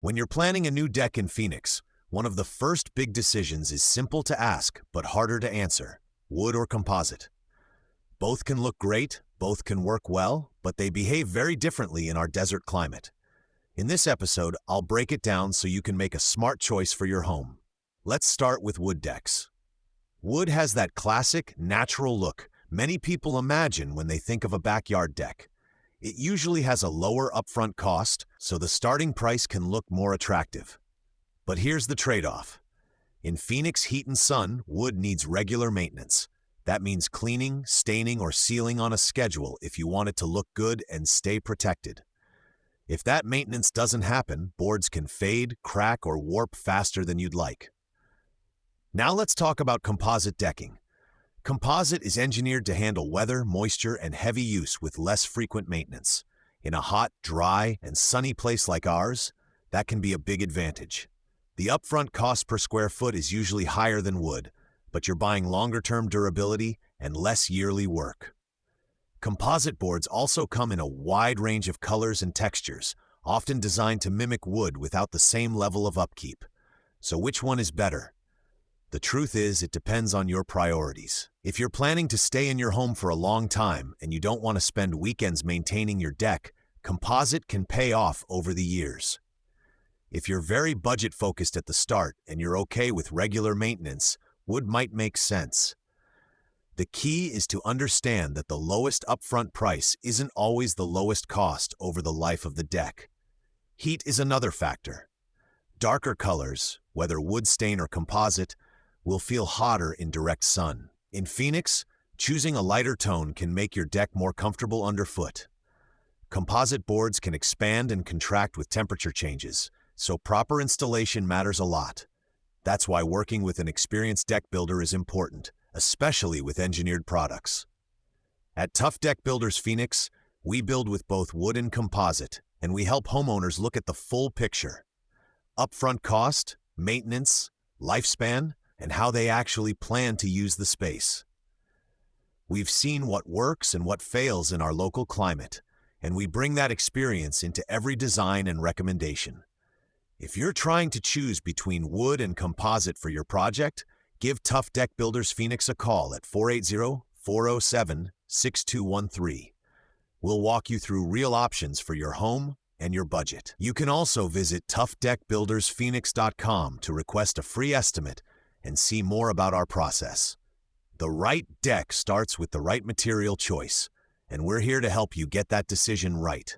When you're planning a new deck in Phoenix, one of the first big decisions is simple to ask but harder to answer: wood or composite? Both can look great, both can work well, but they behave very differently in our desert climate. In this episode, I'll break it down so you can make a smart choice for your home. Let's start with wood decks. Wood has that classic, natural look many people imagine when they think of a backyard deck. It usually has a lower upfront cost, so the starting price can look more attractive. But here's the trade-off. In Phoenix heat and sun, wood needs regular maintenance. That means cleaning, staining, or sealing on a schedule if you want it to look good and stay protected. If that maintenance doesn't happen, boards can fade, crack, or warp faster than you'd like. Now let's talk about composite decking. Composite is engineered to handle weather, moisture, and heavy use with less frequent maintenance. In a hot, dry, and sunny place like ours, that can be a big advantage. The upfront cost per square foot is usually higher than wood, but you're buying longer-term durability and less yearly work. Composite boards also come in a wide range of colors and textures, often designed to mimic wood without the same level of upkeep. So which one is better? The truth is, it depends on your priorities. If you're planning to stay in your home for a long time and you don't want to spend weekends maintaining your deck, composite can pay off over the years. If you're very budget-focused at the start and you're okay with regular maintenance, wood might make sense. The key is to understand that the lowest upfront price isn't always the lowest cost over the life of the deck. Heat is another factor. Darker colors, whether wood stain or composite, will feel hotter in direct sun. In Phoenix, choosing a lighter tone can make your deck more comfortable underfoot. Composite boards can expand and contract with temperature changes, so proper installation matters a lot. That's why working with an experienced deck builder is important, especially with engineered products. At Tuff Deck Builders Phoenix, we build with both wood and composite, and we help homeowners look at the full picture: upfront cost, maintenance, lifespan, and how they actually plan to use the space. We've seen what works and what fails in our local climate, and we bring that experience into every design and recommendation. If you're trying to choose between wood and composite for your project, give Tuff Deck Builders Phoenix a call at 480-407-6213. We'll walk you through real options for your home and your budget. You can also visit tuffdeckbuildersphoenix.com to request a free estimate and see more about our process. The right deck starts with the right material choice, and we're here to help you get that decision right.